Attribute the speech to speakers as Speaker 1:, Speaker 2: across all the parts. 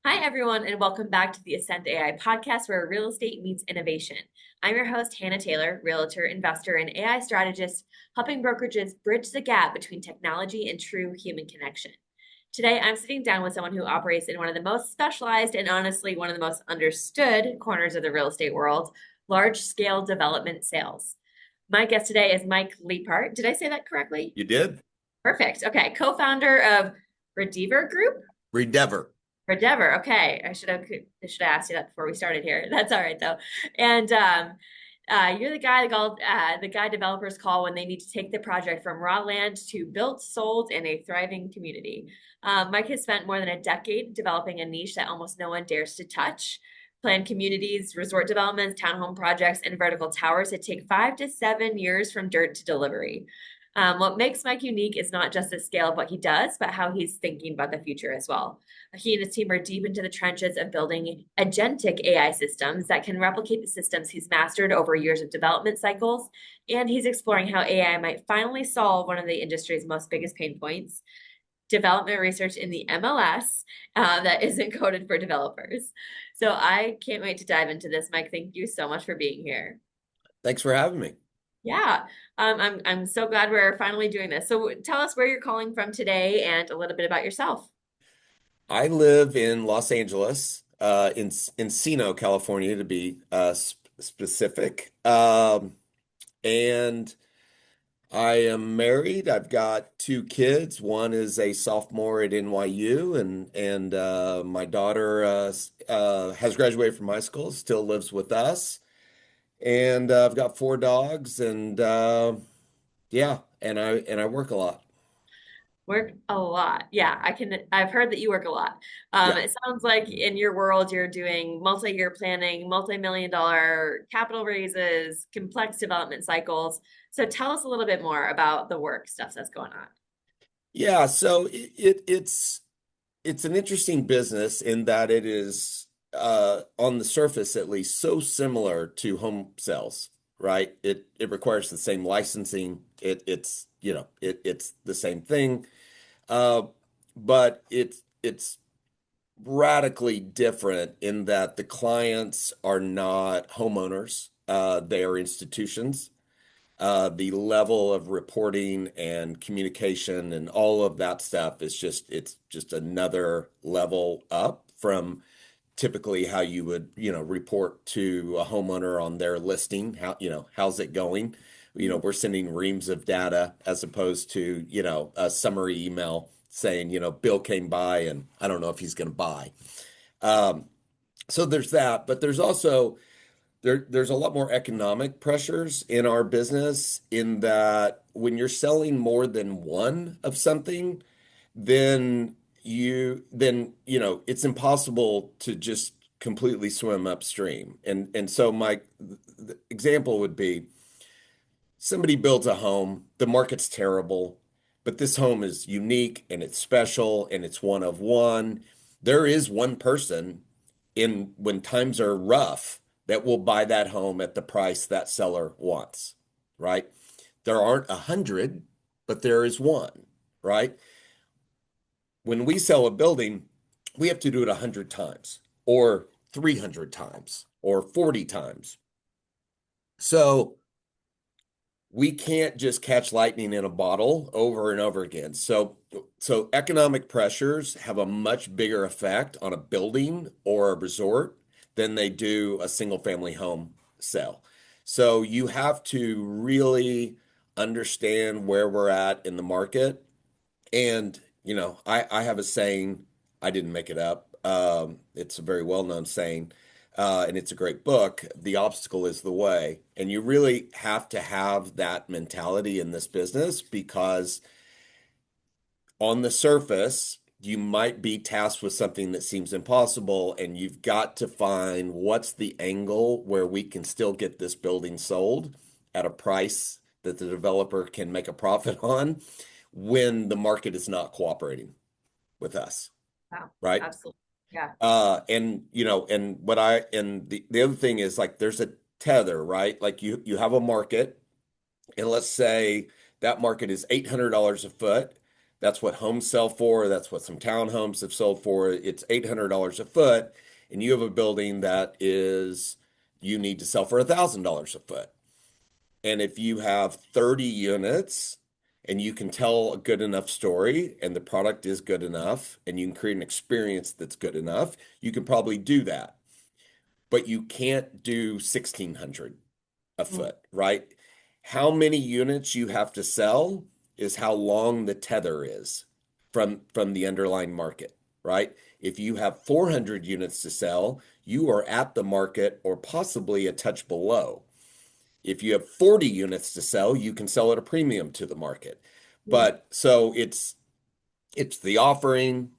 Speaker 1: Hi, everyone, and welcome back to the Aiscend AI Podcast, where real estate meets innovation. I'm your host, Hannah Taylor, realtor, investor, and AI strategist, helping brokerages bridge the gap between technology and true human connection. Today, I'm sitting down with someone who operates in one of the most specialized and honestly one of the most understood corners of the real estate world, large scale development sales. My guest today is Mike Leipart. Did I say that correctly?
Speaker 2: You did?
Speaker 1: Perfect. Okay. Co founder of Redeever Group.
Speaker 2: Redeever.
Speaker 1: Redeever. Okay, I should have asked you that before we started here. That's all right though. And you're the guy developers call when they need to take the project from raw land to built, sold, in a thriving community. Mike has spent more than a decade developing a niche that almost no one dares to touch. Planned communities, resort developments, townhome projects, and vertical towers that take 5 to 7 years from dirt to delivery. What makes Mike unique is not just the scale of what he does, but how he's thinking about the future as well. He and his team are deep into the trenches of building agentic AI systems that can replicate the systems he's mastered over years of development cycles. And he's exploring how AI might finally solve one of the industry's most biggest pain points, development research in the MLS that isn't coded for developers. So I can't wait to dive into this. Mike, thank you so much for being here.
Speaker 2: Thanks for having me.
Speaker 1: Yeah, I'm so glad we're finally doing this. So tell us where you're calling from today and a little bit about yourself.
Speaker 2: I live in Los Angeles, in Encino, California, to be specific. And I am married. I've got two kids. One is a sophomore at NYU, and my daughter has graduated from high school, still lives with us. And I've got four dogs, and yeah, and I work a lot.
Speaker 1: Work a lot. Yeah, I've heard that you work a lot.
Speaker 2: Yeah.
Speaker 1: It sounds like in your world, you're doing multi-year planning, multi-million dollar capital raises, complex development cycles. So tell us a little bit more about the work stuff that's going on.
Speaker 2: Yeah, so it's an interesting business in that it is on the surface at least so similar to home sales, right? It requires the same licensing. It's the same thing. Uh, but it's radically different in that the clients are not homeowners. They are institutions. The level of reporting and communication and all of that stuff is it's just another level up from typically how you would, report to a homeowner on their listing. How's it going? We're sending reams of data as opposed to, a summary email saying, Bill came by and I don't know if he's going to buy. Um, so there's that, but there's also there's a lot more economic pressures in our business in that when you're selling more than one of something, then it's impossible to just completely swim upstream. And so my the example would be somebody builds a home, the market's terrible, but this home is unique and it's special and it's one of one. There is one person in when times are rough that will buy that home at the price that seller wants, right? There aren't 100, but there is one, right? When we sell a building, we have to do it 100 times or 300 times or 40 times. So we can't just catch lightning in a bottle over and over again. So economic pressures have a much bigger effect on a building or a resort than they do a single family home sale. So you have to really understand where we're at in the market. And, I have a saying, I didn't make it up. It's a very well-known saying, and it's a great book. The obstacle is the way. And you really have to have that mentality in this business because on the surface, you might be tasked with something that seems impossible, and you've got to find what's the angle where we can still get this building sold at a price that the developer can make a profit on when the market is not cooperating with us,
Speaker 1: Wow,
Speaker 2: right?
Speaker 1: absolutely. Yeah.
Speaker 2: And the other thing is like there's a tether, right? Like you have a market, and let's say that market is $800 a foot. That's what homes sell for. That's what some townhomes have sold for. It's $800 a foot, and you have a building that is you need to sell for $1,000 a foot. And if you have 30 units and you can tell a good enough story and the product is good enough and you can create an experience that's good enough, you can probably do that. But you can't do 1,600 a
Speaker 1: Mm,
Speaker 2: foot, right? How many units you have to sell is how long the tether is from the underlying market, right? If you have 400 units to sell, you are at the market or possibly a touch below. If you have 40 units to sell, you can sell at a premium to the market.
Speaker 1: mm,
Speaker 2: But so it's the offering,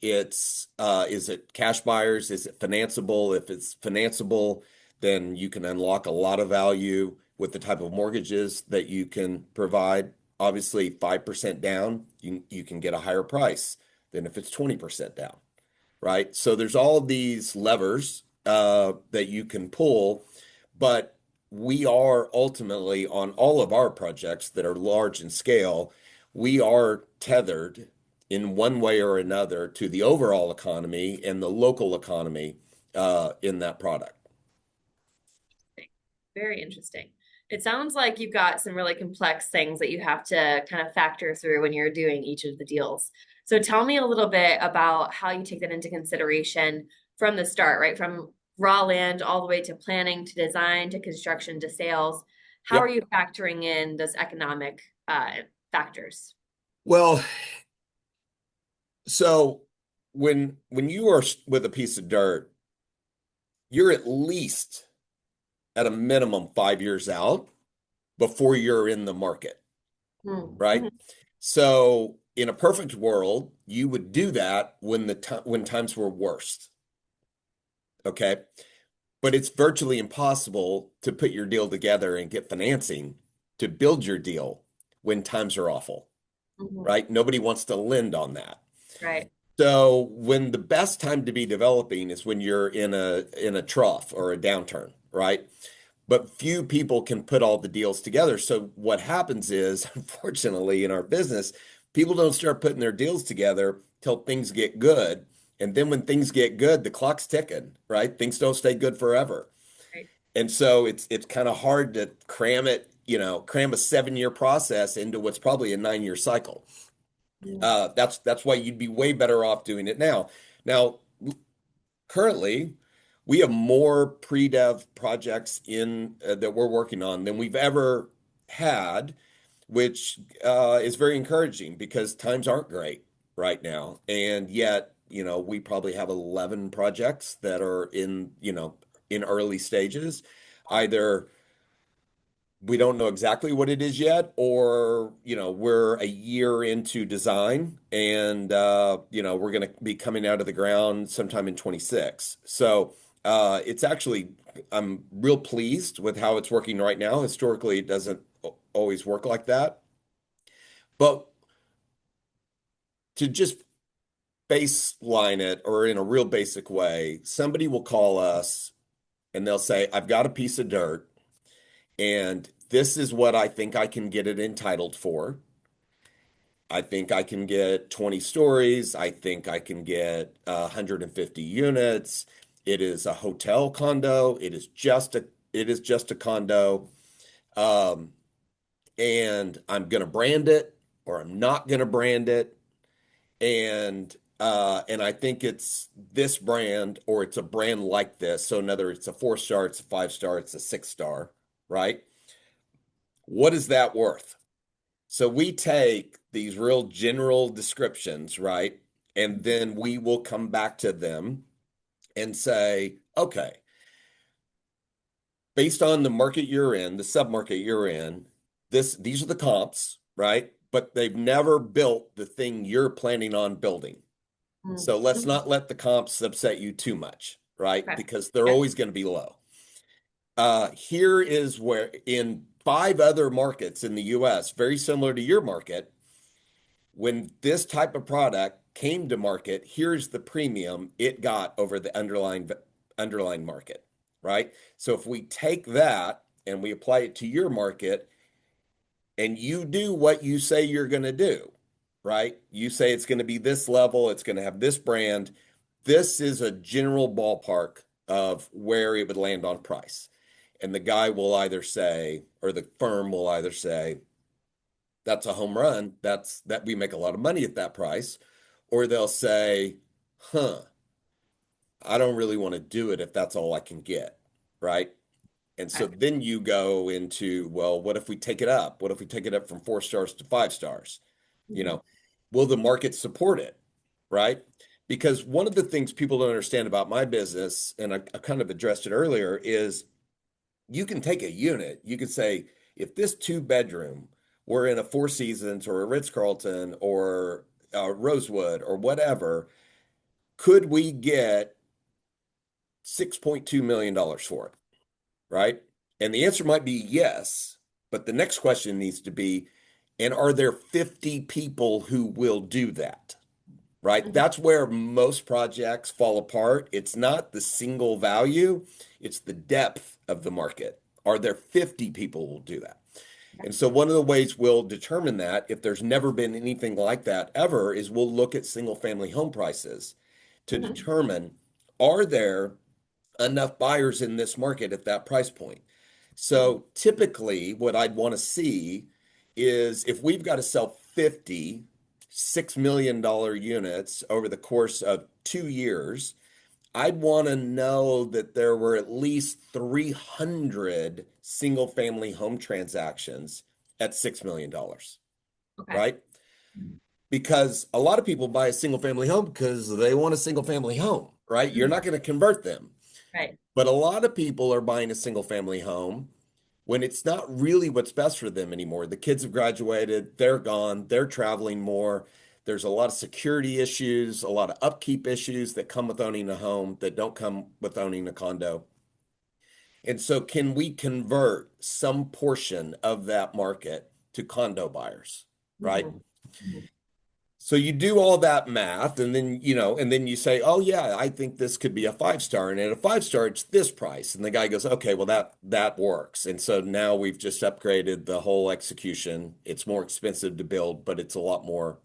Speaker 2: it's is it cash buyers? Is it financeable? If it's financeable, then you can unlock a lot of value with the type of mortgages that you can provide. Obviously, 5% down, you can get a higher price than if it's 20% down, right? So there's all these levers that you can pull, but we are ultimately on all of our projects that are large in scale, we are tethered in one way or another to the overall economy and the local economy in that product.
Speaker 1: very interesting. It sounds like you've got some really complex things that you have to kind of factor through when you're doing each of the deals. So tell me a little bit about how you take that into consideration from the start, right? From raw land all the way to planning to design to construction to sales. How are
Speaker 2: Yep.
Speaker 1: you factoring in those economic factors?
Speaker 2: Well, so when you are with a piece of dirt, you're at least at a minimum 5 years out before you're in the market,
Speaker 1: Mm,
Speaker 2: right?
Speaker 1: mhm,
Speaker 2: So in a perfect world, you would do that when times were worst, okay? But it's virtually impossible to put your deal together and get financing to build your deal when times are awful,
Speaker 1: mhm,
Speaker 2: right? Nobody wants to lend on that.
Speaker 1: right.
Speaker 2: So when the best time to be developing is when you're in a trough or a downturn, right? But few people can put all the deals together. So what happens is, unfortunately, in our business, people don't start putting their deals together till things get good. And then when things get good, the clock's ticking, right? Things don't stay good forever.
Speaker 1: Right.
Speaker 2: And so it's kind of hard to cram a 7 year process into what's probably a 9 year cycle.
Speaker 1: Mm,
Speaker 2: That's why you'd be way better off doing it now. Now, currently, we have more pre-dev projects in that we're working on than we've ever had, which is very encouraging because times aren't great right now. And yet, we probably have 11 projects that are in early stages. Either we don't know exactly what it is yet, or we're a year into design and we're going to be coming out of the ground sometime in 26. So it's actually I'm real pleased with how it's working right now. Historically, it doesn't always work like that, but to just baseline it or in a real basic way, somebody will call us and they'll say, I've got a piece of dirt and this is what I think I can get it entitled for. I think I can get 20 stories. I think I can get 150 units. It is a hotel condo. It is just a condo. Um, and I'm gonna brand it or I'm not gonna brand it. And I think it's this brand or it's a brand like this. So in other words, it's a 4 star, it's a 5 star, it's a 6 star, right? What is that worth? So we take these real general descriptions, right? And then we will come back to them and say, okay, based on the market you're in, the submarket you're in, these are the comps, right? But they've never built the thing you're planning on building.
Speaker 1: mm,
Speaker 2: So let's
Speaker 1: mhm,
Speaker 2: not let the comps upset you too much, right?
Speaker 1: okay.
Speaker 2: Because they're
Speaker 1: Okay.
Speaker 2: always going to be low. Here is where in 5 other markets in the US, very similar to your market, when this type of product came to market, here's the premium it got over the underlying market, right? So if we take that and we apply it to your market and you do what you say you're going to do, right? You say it's going to be this level, it's going to have this brand. This is a general ballpark of where it would land on price. And the guy will either say, or the firm will either say, that's a home run. That we make a lot of money at that price. Or they'll say, huh, I don't really want to do it if that's all I can get, right? And so
Speaker 1: Okay.
Speaker 2: then you go into, well, what if we take it up? What if we take it up from 4 stars to 5 stars? You
Speaker 1: Mhm.
Speaker 2: know, will the market support it? Right? Because one of the things people don't understand about my business, and I kind of addressed it earlier, is you can take a unit. You could say, if this 2 bedroom were in a Four Seasons or a Ritz-Carlton or Rosewood or whatever, could we get $6.2 million for it? Right? And the answer might be yes, but the next question needs to be, and are there 50 people who will do that? Right?
Speaker 1: Mhm.
Speaker 2: That's where most projects fall apart. It's not the single value, it's the depth of the market. Are there 50 people who will do that?
Speaker 1: Okay.
Speaker 2: And so one of the ways we'll determine that, if there's never been anything like that ever, is we'll look at single family home prices to
Speaker 1: Mhm.
Speaker 2: determine, are there enough buyers in this market at that price point?
Speaker 1: Mhm.
Speaker 2: So typically, what I'd want to see is if we've got to sell 50 $6 million units over the course of 2 years, I'd want to know that there were at least 300 single family home transactions at $6 million,
Speaker 1: Okay.
Speaker 2: right? Because a lot of people buy a single family home because they want a single family home, right? You're
Speaker 1: Mhm.
Speaker 2: not going to convert them.
Speaker 1: Right.
Speaker 2: But a lot of people are buying a single family home when it's not really what's best for them anymore. The kids have graduated, they're gone, they're traveling more. There's a lot of security issues, a lot of upkeep issues that come with owning a home that don't come with owning a condo. And so, can we convert some portion of that market to condo buyers, right?
Speaker 1: Mhm. Mhm.
Speaker 2: So you do all that math, and then and then you say, "Oh yeah, I think this could be a 5 star." And at a 5 star, it's this price. And the guy goes, "Okay, well that works." And so now we've just upgraded the whole execution. It's more expensive to build, but it's a lot more.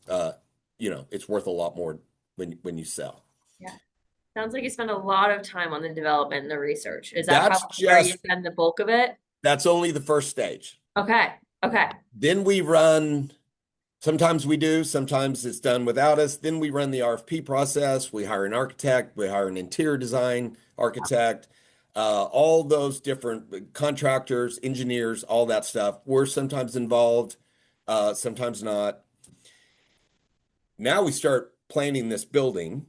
Speaker 2: It's worth a lot more when you sell.
Speaker 1: Yeah. Sounds like you spend a lot of time on the development and the research. Is that
Speaker 2: That's
Speaker 1: probably where you
Speaker 2: just
Speaker 1: spend the bulk of it?
Speaker 2: that's only the first stage.
Speaker 1: Okay. Okay.
Speaker 2: Then we run. Sometimes we do, sometimes it's done without us. Then we run the RFP process. We hire an architect, we hire an interior design architect, all those different contractors, engineers, all that stuff. We're sometimes involved, sometimes not. Now we start planning this building,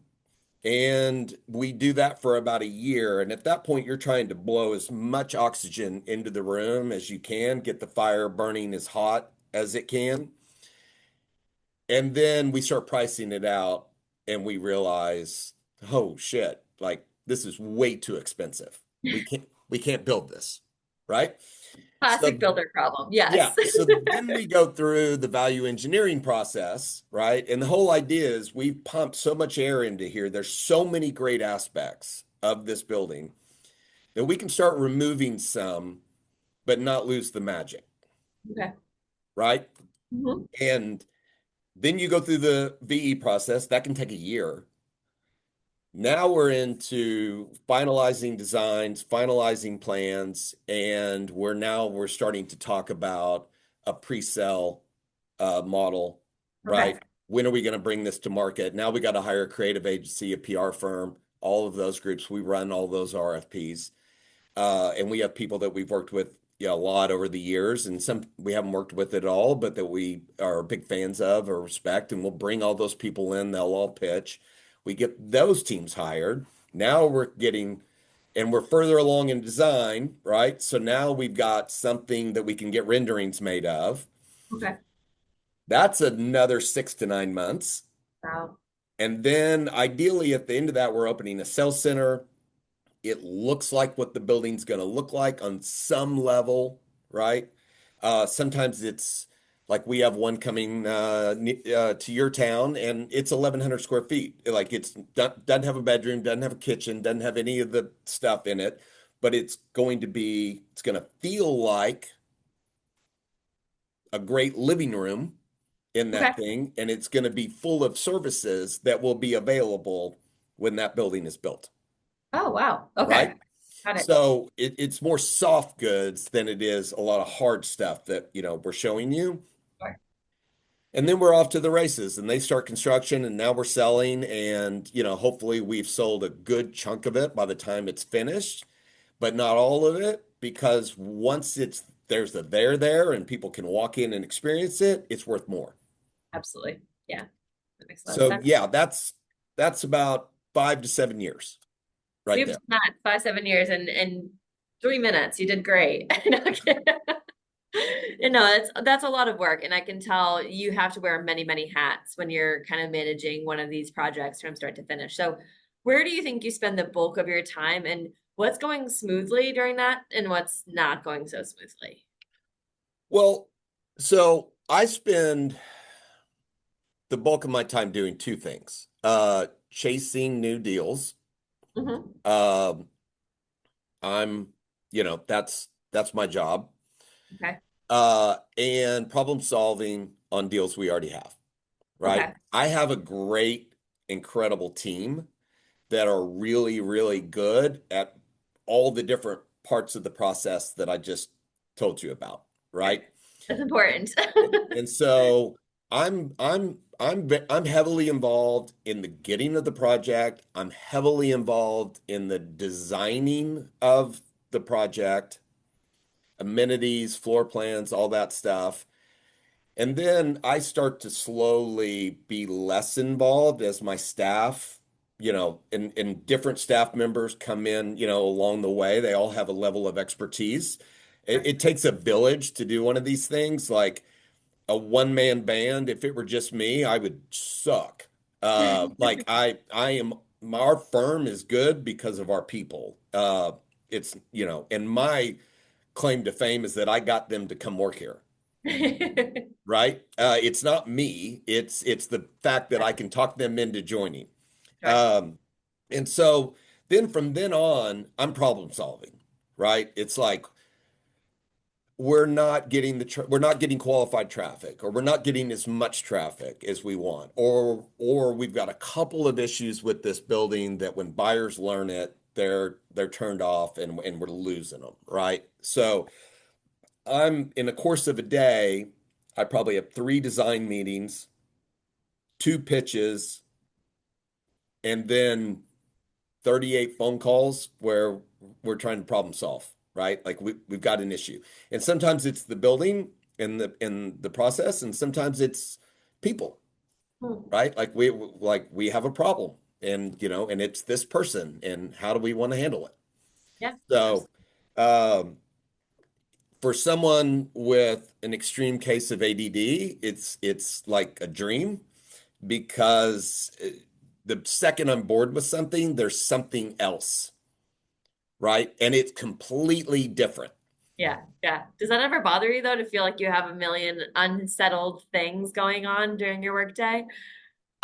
Speaker 2: and we do that for about a year. And at that point, you're trying to blow as much oxygen into the room as you can, get the fire burning as hot as it can. And then we start pricing it out and we realize, oh shit, like this is way too expensive. We can't build this, right?
Speaker 1: Classic
Speaker 2: So
Speaker 1: builder problem.
Speaker 2: yeah,
Speaker 1: Yes.
Speaker 2: so then we go through the value engineering process, right? And the whole idea is we've pumped so much air into here. There's so many great aspects of this building that we can start removing some, but not lose the magic,
Speaker 1: Okay.
Speaker 2: right?
Speaker 1: Mhm.
Speaker 2: And then you go through the VE process. That can take a year. Now we're into finalizing designs, finalizing plans, and we're starting to talk about a pre-sale model,
Speaker 1: Okay.
Speaker 2: right? When are we going to bring this to market? Now we got to hire a creative agency, a PR firm, all of those groups. We run all those RFPs. And we have people that we've worked with, a lot over the years, and some we haven't worked with at all, but that we are big fans of or respect, and we'll bring all those people in. They'll all pitch. We get those teams hired. Now and we're further along in design, right? So now we've got something that we can get renderings made of.
Speaker 1: Okay.
Speaker 2: That's another 6 to 9 months.
Speaker 1: Wow.
Speaker 2: And then ideally at the end of that, we're opening a sales center. It looks like what the building's going to look like on some level, right? Sometimes it's like we have one coming to your town, and it's 1,100 square feet. Like doesn't have a bedroom, doesn't have a kitchen, doesn't have any of the stuff in it, but it's going to feel like a great living room, in
Speaker 1: Okay.
Speaker 2: that thing, and it's going to be full of services that will be available when that building is built,
Speaker 1: Oh, wow. Okay.
Speaker 2: right?
Speaker 1: Got it.
Speaker 2: So it's more soft goods than it is a lot of hard stuff that, we're showing you.
Speaker 1: Sure.
Speaker 2: And then we're off to the races and they start construction and now we're selling and, hopefully we've sold a good chunk of it by the time it's finished, but not all of it because once there's a there and people can walk in and experience it, it's worth more.
Speaker 1: Absolutely. Yeah. That makes a lot of
Speaker 2: So
Speaker 1: sense.
Speaker 2: yeah, that's about 5 to 7 years right
Speaker 1: Soup
Speaker 2: there.
Speaker 1: to nuts, 5, 7 years and 3 minutes. You did great. No, I'm kidding. No, that's a lot of work, and I can tell you have to wear many, many hats when you're kind of managing one of these projects from start to finish. So, where do you think you spend the bulk of your time, and what's going smoothly during that, and what's not going so smoothly?
Speaker 2: Well, so I spend the bulk of my time doing two things. Chasing new deals.
Speaker 1: Hmm.
Speaker 2: Um, I'm, that's my job.
Speaker 1: Okay.
Speaker 2: And problem solving on deals we already have, right?
Speaker 1: Okay.
Speaker 2: I have a great, incredible team that are really, really good at all the different parts of the process that I just told you about,
Speaker 1: Good.
Speaker 2: right?
Speaker 1: That's important.
Speaker 2: And so I'm heavily involved in the getting of the project. I'm heavily involved in the designing of the project, amenities, floor plans, all that stuff. And then I start to slowly be less involved as my staff, and different staff members come in, along the way. They all have a level of expertise. It takes a village to do one of these things. Like a one-man band, if it were just me, I would suck. Like I am, our firm is good because of our people. It's, and my claim to fame is that I got them to come work here, right? It's not me. It's the fact that I can talk them into joining.
Speaker 1: Sure.
Speaker 2: Um, and so then from then on, I'm problem solving, right? It's like we're not getting qualified traffic or we're not getting as much traffic as we want or we've got a couple of issues with this building that when buyers learn it they're turned off and we're losing them, right? So I'm in the course of a day I probably have 3 design meetings, 2 pitches, and then 38 phone calls where we're trying to problem solve, right? Like we've got an issue. And sometimes it's the building and the process, and sometimes it's people,
Speaker 1: Hmm.
Speaker 2: right? Like we have a problem and and it's this person and how do we want to handle it?
Speaker 1: Yeah.
Speaker 2: So um for someone with an extreme case of ADD, it's like a dream because the second I'm bored with something, there's something else, right? And it's completely different.
Speaker 1: Yeah, yeah. Does that ever bother you though to feel like you have a million unsettled things going on during your workday?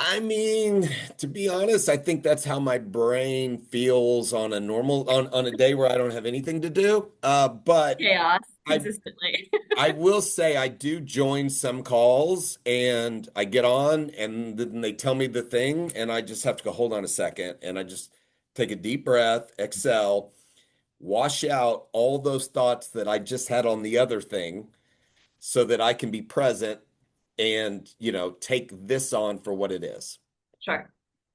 Speaker 2: I mean, to be honest, I think that's how my brain feels on on a day where I don't have anything to do. But
Speaker 1: Chaos
Speaker 2: I
Speaker 1: consistently.
Speaker 2: I will say I do join some calls and I get on and then they tell me the thing and I just have to go, hold on a second, and I just take a deep breath, exhale, wash out all those thoughts that I just had on the other thing so that I can be present and, take this on for what it is.
Speaker 1: Sure.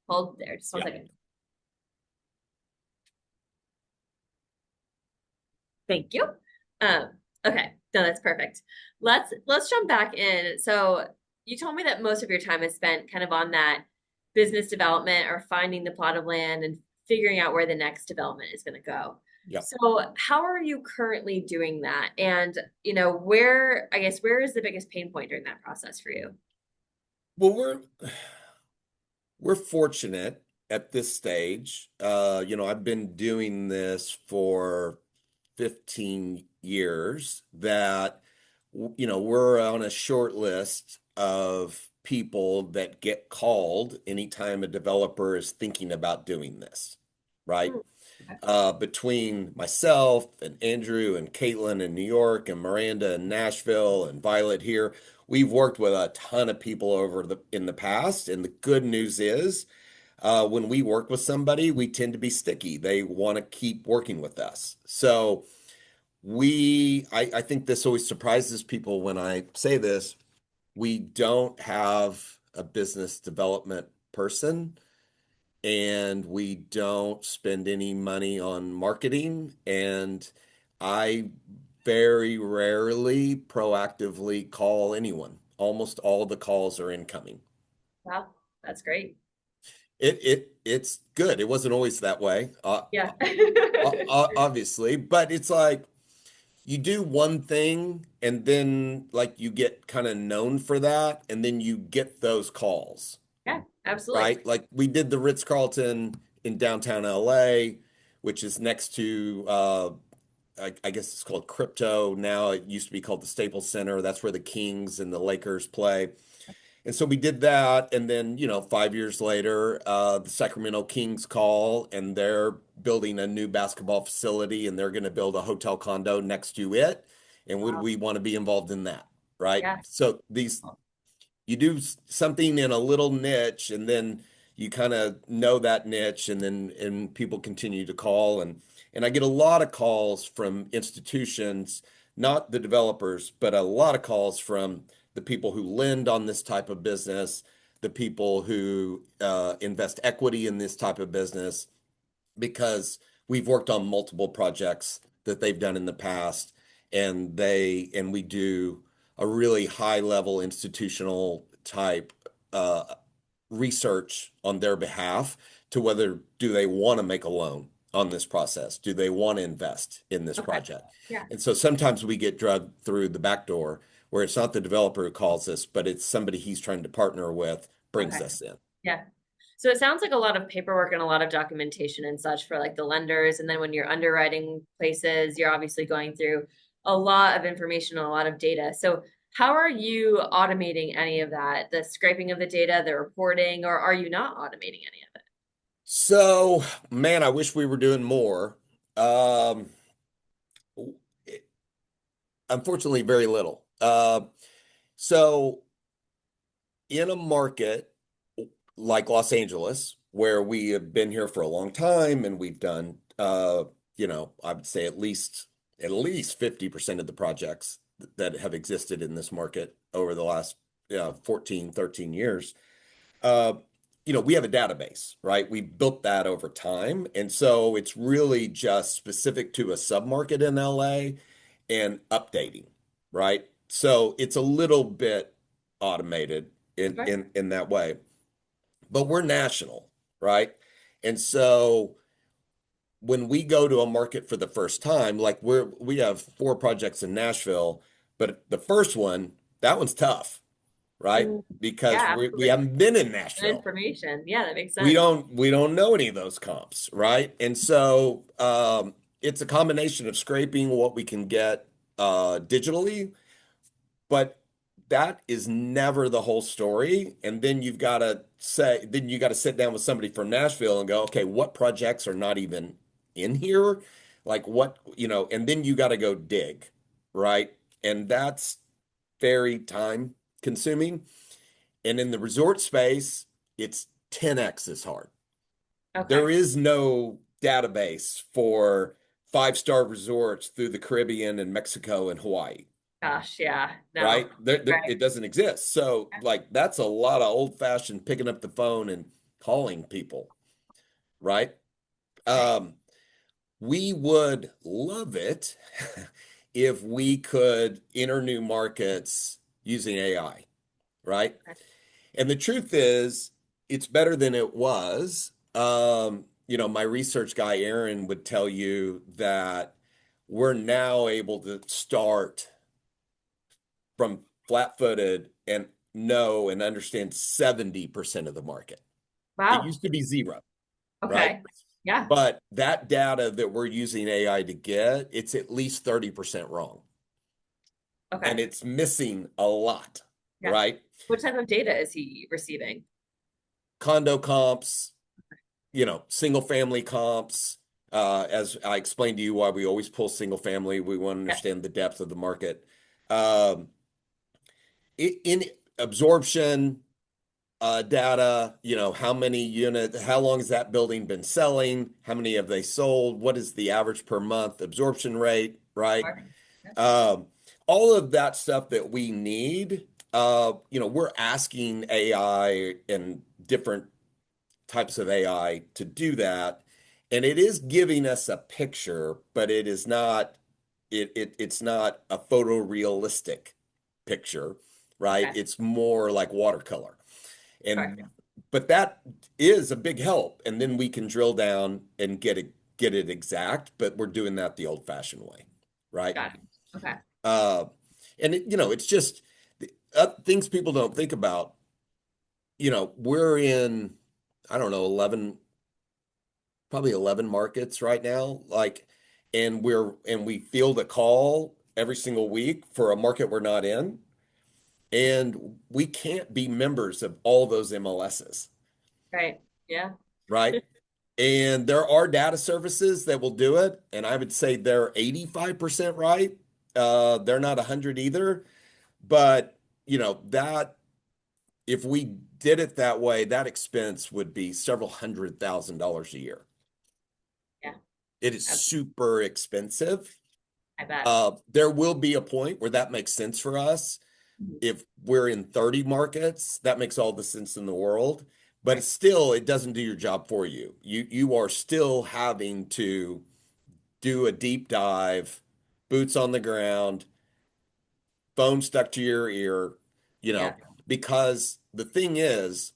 Speaker 1: Hold there just one
Speaker 2: Yeah.
Speaker 1: second. Thank you. Um, okay. No, that's perfect. Let's jump back in. So you told me that most of your time is spent kind of on that business development or finding the plot of land and figuring out where the next development is going to go.
Speaker 2: Yeah.
Speaker 1: So how are you currently doing that? And where, I guess, where is the biggest pain point during that process for you?
Speaker 2: Well, we're fortunate at this stage. I've been doing this for 15 years that we're on a short list of people that get called anytime a developer is thinking about doing this, right?
Speaker 1: Okay.
Speaker 2: Between myself and Andrew and Caitlin in New York and Miranda in Nashville and Violet here, we've worked with a ton of people in the past. And the good news is, when we work with somebody, we tend to be sticky. They want to keep working with us. So I think this always surprises people when I say this. We don't have a business development person, and we don't spend any money on marketing. And I very rarely proactively call anyone. Almost all the calls are incoming.
Speaker 1: Wow, that's great.
Speaker 2: It's good. It wasn't always that way,
Speaker 1: Yeah.
Speaker 2: obviously, but it's like you do one thing and then like you get kind of known for that, and then you get those calls,
Speaker 1: Yeah, absolutely.
Speaker 2: right? Like we did the Ritz-Carlton in downtown LA, which is next to I guess it's called Crypto. Now it used to be called the Staples Center. That's where the Kings and the Lakers play. And so we did that. And then, 5 years later, the Sacramento Kings call and they're building a new basketball facility and they're going to build a hotel condo next to it. And would
Speaker 1: Wow.
Speaker 2: we want to be involved in that? Right.
Speaker 1: Yeah.
Speaker 2: So you do something in a little niche and then you kind of know that niche, and people continue to call, and I get a lot of calls from institutions, not the developers, but a lot of calls from the people who lend on this type of business, the people who invest equity in this type of business, because we've worked on multiple projects that they've done in the past, and we do a really high level institutional type research on their behalf to whether do they want to make a loan on this process? Do they want to invest in this
Speaker 1: Okay.
Speaker 2: project?
Speaker 1: Yeah.
Speaker 2: And so sometimes we get drugged through the back door where it's not the developer who calls us, but it's somebody he's trying to partner with brings
Speaker 1: Okay.
Speaker 2: us in.
Speaker 1: Yeah. So it sounds like a lot of paperwork and a lot of documentation and such for like the lenders. And then when you're underwriting places, you're obviously going through a lot of information and a lot of data. So how are you automating any of that? The scraping of the data, the reporting, or are you not automating any of it?
Speaker 2: So, man, I wish we were doing more. Um, Unfortunately, very little. So in a market like Los Angeles, where we have been here for a long time and we've done, I would say at least 50% of the projects that have existed in this market over the last 14, 13 years. Uh, we have a database, right? We built that over time. And so it's really just specific to a submarket in LA and updating, right? So it's a little bit automated in
Speaker 1: Okay.
Speaker 2: in in that way. But we're national, right? And so when we go to a market for the first time, like we have 4 projects in Nashville, but the first one, that one's tough, right?
Speaker 1: Mm,
Speaker 2: Because
Speaker 1: yeah,
Speaker 2: we
Speaker 1: absolutely.
Speaker 2: haven't been in
Speaker 1: Good
Speaker 2: Nashville.
Speaker 1: information. Yeah, that makes
Speaker 2: We
Speaker 1: sense.
Speaker 2: don't we don't know any of those comps, right? And so it's a combination of scraping what we can get digitally, but that is never the whole story. And then you got to sit down with somebody from Nashville and go, okay, what projects are not even in here? Like what, and then you got to go dig, right? And that's very time consuming. And in the resort space, it's 10x as hard.
Speaker 1: Okay.
Speaker 2: There is no database for 5-star resorts through the Caribbean and Mexico and Hawaii,
Speaker 1: Gosh, yeah. No.
Speaker 2: right?
Speaker 1: Right.
Speaker 2: It doesn't exist. So, like, that's a lot of old-fashioned picking up the phone and calling people, right?
Speaker 1: Right.
Speaker 2: Um, we would love it if we could enter new markets using AI, right?
Speaker 1: Okay.
Speaker 2: And the truth is, it's better than it was. My research guy, Aaron, would tell you that we're now able to start from flat-footed and know and understand 70% of the market. It
Speaker 1: Wow.
Speaker 2: used to be zero, right?
Speaker 1: Okay. Yeah.
Speaker 2: But that data that we're using AI to get, it's at least 30% wrong. And
Speaker 1: Okay.
Speaker 2: it's missing a lot,
Speaker 1: Yeah.
Speaker 2: right?
Speaker 1: What type of data is he receiving?
Speaker 2: Condo comps, single family comps, As I explained to you, why we always pull single family. We want to
Speaker 1: Yeah.
Speaker 2: understand the depth of the market. Um, in absorption data, how many units, how long has that building been selling? How many have they sold? What is the average per month absorption rate, right?
Speaker 1: Marketing. Yeah.
Speaker 2: Um, all of that stuff that we need, we're asking AI and different types of AI to do that. And it is giving us a picture, but it's not a photorealistic picture, right?
Speaker 1: Okay.
Speaker 2: It's more like watercolor.
Speaker 1: Sure.
Speaker 2: And but that is a big help. And then we can drill down and get it exact, but we're doing that the old-fashioned way, right?
Speaker 1: Got it. Okay.
Speaker 2: Uh, and it's just things people don't think about. We're in, I don't know, probably 11 markets right now. And we field a call every single week for a market we're not in. And we can't be members of all those MLSs,
Speaker 1: Right. Yeah.
Speaker 2: right? And there are data services that will do it. And I would say they're 85% right. They're not 100 either. But, that if we did it that way, that expense would be several $100,000 a year.
Speaker 1: Yeah.
Speaker 2: It is super expensive.
Speaker 1: I bet.
Speaker 2: There will be a point where that makes sense for us.
Speaker 1: Mhm.
Speaker 2: If we're in 30 markets, that makes all the sense in the world. But
Speaker 1: Right.
Speaker 2: still, it doesn't do your job for you. You are still having to do a deep dive, boots on the ground, phone stuck to your ear, you
Speaker 1: Yeah.
Speaker 2: know, because the thing is,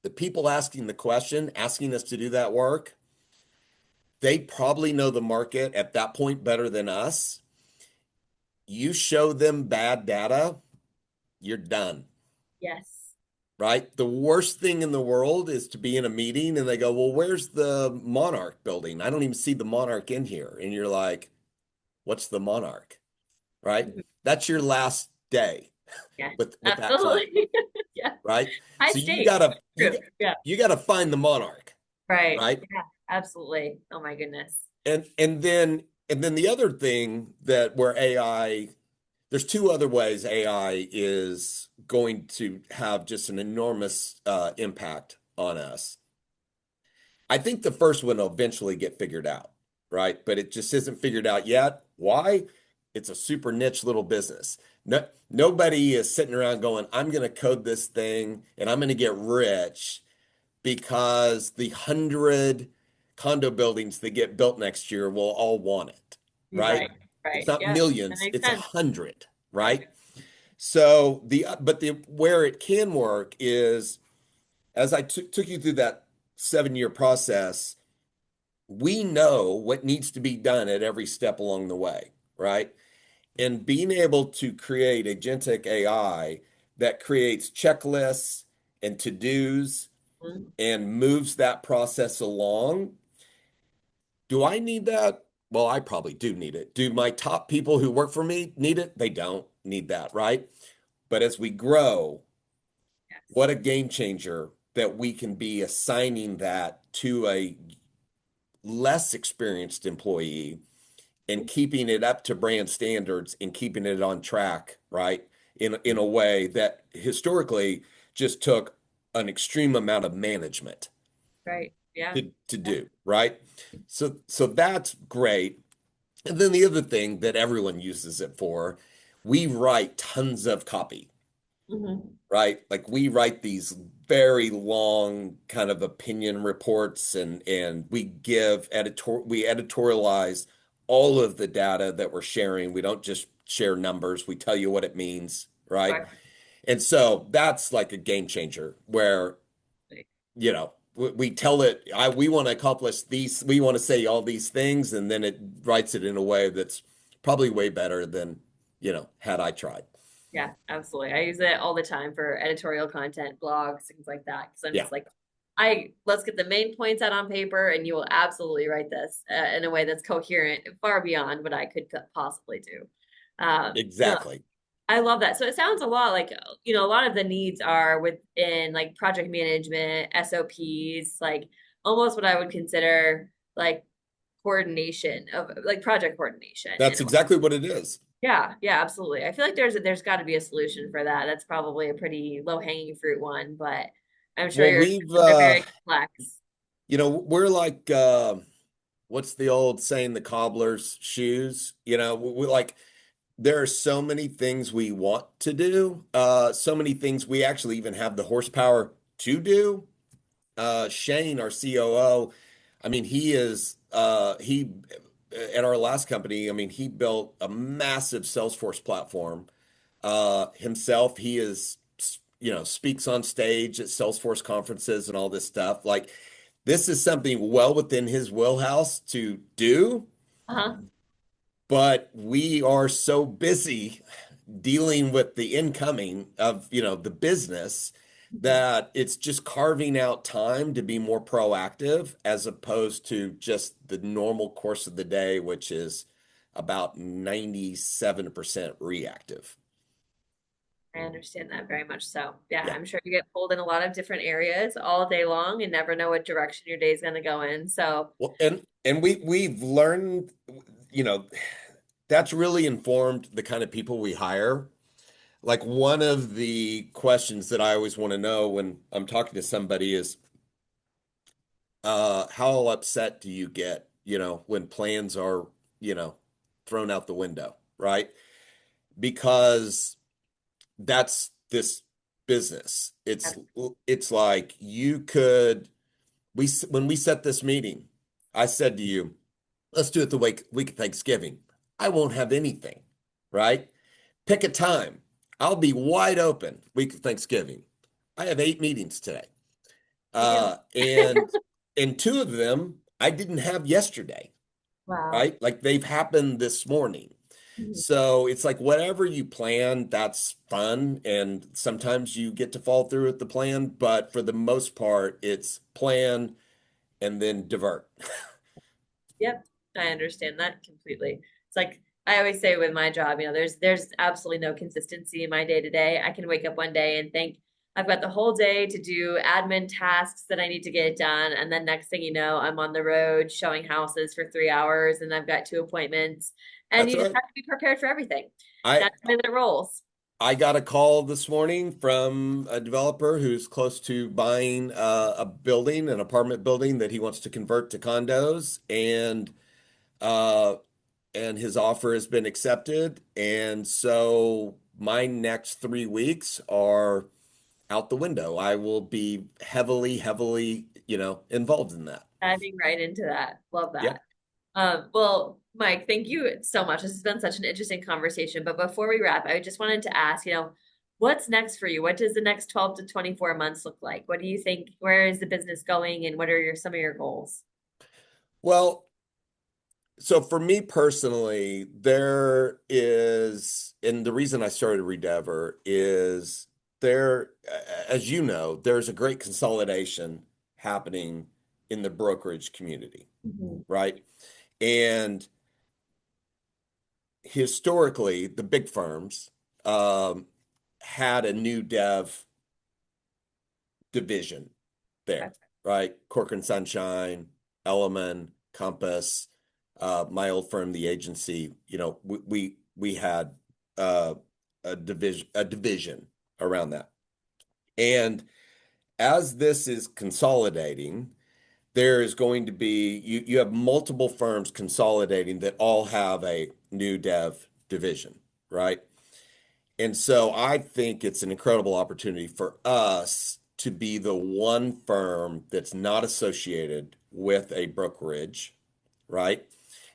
Speaker 2: the people asking the question, asking us to do that work, they probably know the market at that point better than us. You show them bad data, you're done,
Speaker 1: Yes.
Speaker 2: right? The worst thing in the world is to be in a meeting and they go, "Well, where's the Monarch building? I don't even see the Monarch in here." And you're like, "What's the Monarch?" Right?
Speaker 1: Mhm.
Speaker 2: That's your last day
Speaker 1: Yes.
Speaker 2: with that client,
Speaker 1: Absolutely. Yeah.
Speaker 2: right?
Speaker 1: High
Speaker 2: So you
Speaker 1: stakes.
Speaker 2: gotta you
Speaker 1: True.
Speaker 2: got
Speaker 1: Yeah.
Speaker 2: you gotta find the Monarch,
Speaker 1: Right.
Speaker 2: right?
Speaker 1: Yeah. Absolutely. Oh my goodness.
Speaker 2: And then the other thing that where AI, there's two other ways AI is going to have just an enormous impact on us. I think the first one will eventually get figured out, right? But it just isn't figured out yet. Why? It's a super niche little business. No, nobody is sitting around going, "I'm going to code this thing and I'm going to get rich because the 100 condo buildings that get built next year will all want it,"
Speaker 1: You're
Speaker 2: right?
Speaker 1: right.
Speaker 2: It's
Speaker 1: Right.
Speaker 2: not
Speaker 1: Yeah. That
Speaker 2: millions,
Speaker 1: makes
Speaker 2: it's a
Speaker 1: sense.
Speaker 2: hundred,
Speaker 1: Right.
Speaker 2: right? So the where it can work is, as I took you through that 7-year process, we know what needs to be done at every step along the way, right? And being able to create agentic AI that creates checklists and to-dos
Speaker 1: Mhm.
Speaker 2: and moves that process along. Do I need that? Well, I probably do need it. Do my top people who work for me need it? They don't need that, right? But as we grow,
Speaker 1: Yes.
Speaker 2: what a game changer that we can be assigning that to a less experienced employee and keeping it up to brand standards and keeping it on track, right? In a way that historically just took an extreme amount of management
Speaker 1: Right. Yeah.
Speaker 2: to
Speaker 1: Yeah.
Speaker 2: do, right? So that's great. And then the other thing that everyone uses it for, we write tons of copy,
Speaker 1: Hmm.
Speaker 2: right? Like we write these very long kind of opinion reports and we editorialize all of the data that we're sharing. We don't just share numbers, we tell you what it means, right?
Speaker 1: Right.
Speaker 2: And so that's like a game changer where, we tell it, we want to accomplish these, we want to say all these things, and then it writes it in a way that's probably way better than, had I tried.
Speaker 1: Yeah, absolutely. I use it all the time for editorial content, blogs, things like that. Because I'm
Speaker 2: Yeah,
Speaker 1: just like, let's get the main points out on paper, and you will absolutely write this in a way that's coherent, far beyond what I could possibly do. No,
Speaker 2: exactly.
Speaker 1: I love that. So it sounds a lot like, a lot of the needs are within like project management, SOPs, like almost what I would consider like coordination of like project coordination.
Speaker 2: That's exactly what it is.
Speaker 1: Yeah, yeah, absolutely. I feel like there's got to be a solution for that. That's probably a pretty low hanging fruit one, but I'm sure
Speaker 2: Well,
Speaker 1: yours are very complex.
Speaker 2: we're like, what's the old saying, the cobbler's shoes? We like, there are so many things we want to do, so many things we actually even have the horsepower to do. Shane, our COO, I mean, he at our last company, I mean, he built a massive Salesforce platform. Himself, he speaks on stage at Salesforce conferences and all this stuff. Like, this is something well within his wheelhouse to do,
Speaker 1: Uh-huh.
Speaker 2: but we are so busy dealing with the incoming of, the business,
Speaker 1: Mhm.
Speaker 2: that it's just carving out time to be more proactive as opposed to just the normal course of the day, which is about 97% reactive.
Speaker 1: I understand that very much so. Yeah,
Speaker 2: Yeah.
Speaker 1: I'm sure you get pulled in a lot of different areas all day long and never know what direction your day is going to go in. So,
Speaker 2: Well, and we've learned, you know, that's really informed the kind of people we hire. Like, one of the questions that I always want to know when I'm talking to somebody is, how upset do you get, when plans are, you know, thrown out the window, right? Because that's this business. It's like you could when we set this meeting, I said to you, let's do it the week of Thanksgiving. I won't have anything, right? Pick a time. I'll be wide open week of Thanksgiving. I have 8 meetings today.
Speaker 1: me too.
Speaker 2: And two of them I didn't have yesterday,
Speaker 1: Wow.
Speaker 2: right? Like, they've happened this morning.
Speaker 1: Mhm.
Speaker 2: So it's like whatever you plan, that's fun. And sometimes you get to fall through with the plan, but for the most part, it's plan and then divert.
Speaker 1: Yep, I understand that completely. It's like I always say with my job, there's absolutely no consistency in my day to day. I can wake up one day and think I've got the whole day to do admin tasks that I need to get done, and then next thing you know, I'm on the road showing houses for 3 hours, and I've got 2 appointments, and
Speaker 2: That's
Speaker 1: you
Speaker 2: all
Speaker 1: just
Speaker 2: right.
Speaker 1: have to be prepared for everything.
Speaker 2: I
Speaker 1: That's the way that it rolls.
Speaker 2: I got a call this morning from a developer who's close to buying a building, an apartment building that he wants to convert to condos, uh, and his offer has been accepted. And so my next 3 weeks are out the window. I will be heavily, heavily, involved in that.
Speaker 1: Diving right into that. Love
Speaker 2: Yeah.
Speaker 1: that. Well, Mike, thank you so much. This has been such an interesting conversation. But before we wrap, I just wanted to ask, what's next for you? What does the next 12 to 24 months look like? What do you think? Where is the business going and what are some of your goals?
Speaker 2: Well, so for me personally, there is, and the reason I started Redeever is there, as you know, there's a great consolidation happening in the brokerage community,
Speaker 1: Mhm.
Speaker 2: right? And historically, the big firms um, had a new dev division
Speaker 1: Okay.
Speaker 2: there, right? Corcoran Sunshine, Element, Compass, my old firm, the agency, we had uh, a division around that. And as this is consolidating, there is going to be you have multiple firms consolidating that all have a new dev division, right? And so I think it's an incredible opportunity for us to be the one firm that's not associated with a brokerage, right?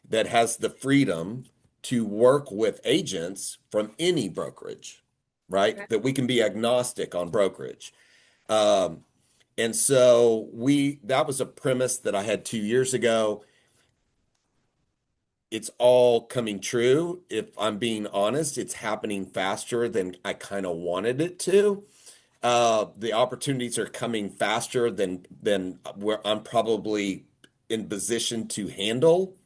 Speaker 2: That has the freedom to work with agents from any brokerage,
Speaker 1: Okay.
Speaker 2: right? That we can be agnostic on brokerage. Um, and so that was a premise that I had 2 years ago. It's all coming true. If I'm being honest, it's happening faster than I kind of wanted it to. The opportunities are coming faster than where I'm probably in position to handle.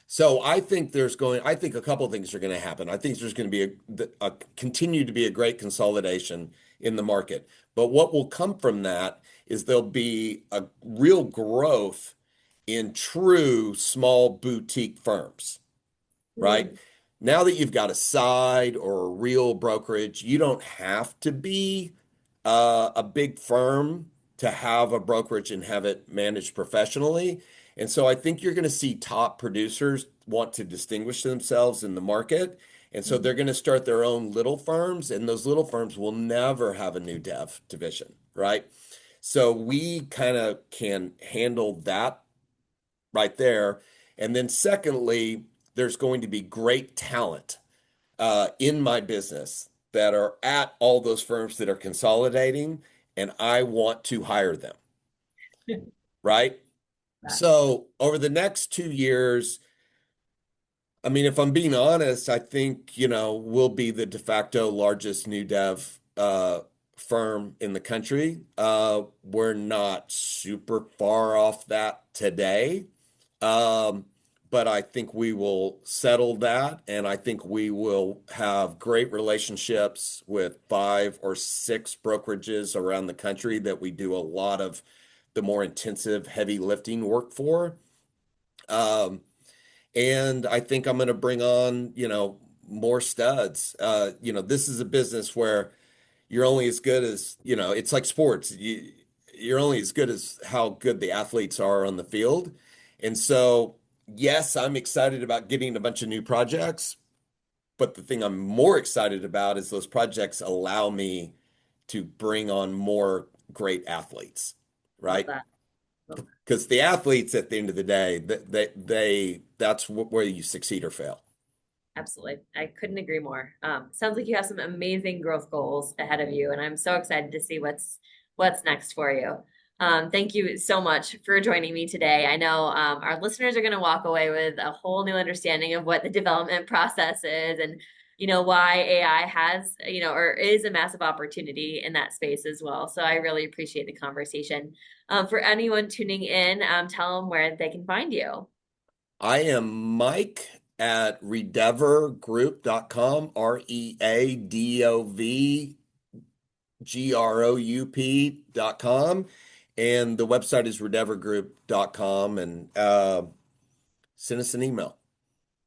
Speaker 2: So I think a couple of things are going to happen. I think there's going to be continue to be a great consolidation in the market. But what will come from that is there'll be a real growth in true small boutique firms, right?
Speaker 1: Mm,
Speaker 2: Now that you've got a side or a real brokerage, you don't have to be a big firm to have a brokerage and have it managed professionally. And so I think you're going to see top producers want to distinguish themselves in the market. And so they're
Speaker 1: mm,
Speaker 2: going to start their own little firms, and those little firms will never have a new dev division, right? So we kind of can handle that right there. And then secondly, there's going to be great talent in my business that are at all those firms that are consolidating, and I want to hire them, right?
Speaker 1: that.
Speaker 2: So over the next 2 years, I mean, if I'm being honest, I think, we'll be the de facto largest new dev firm in the country. We're not super far off that today. Um, but I think we will settle that, and I think we will have great relationships with 5 or 6 brokerages around the country that we do a lot of the more intensive heavy lifting work for. Um, and I think I'm going to bring on, more studs. This is a business where you're only as good as, it's like sports. You're only as good as how good the athletes are on the field. And so, yes, I'm excited about getting a bunch of new projects, but the thing I'm more excited about is those projects allow me to bring on more great athletes,
Speaker 1: Love
Speaker 2: right?
Speaker 1: that. Love that.
Speaker 2: Because the athletes at the end of the day, that's where you succeed or fail.
Speaker 1: Absolutely. I couldn't agree more. Sounds like you have some amazing growth goals ahead of you, and I'm so excited to see what's next for you. Thank you so much for joining me today. I know our listeners are going to walk away with a whole new understanding of what the development process is and why AI has, or is a massive opportunity in that space as well. So I really appreciate the conversation. For anyone tuning in, tell them where they can find you.
Speaker 2: I am Mike at redevergroup.com, RedeverGroup.com. And the website is redevergroup.com. And send us an email.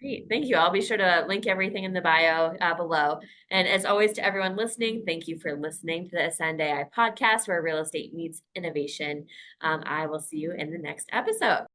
Speaker 1: Great. Thank you. I'll be sure to link everything in the bio below. And as always, to everyone listening, thank you for listening to the Aiscend AI podcast, where real estate meets innovation. I will see you in the next episode.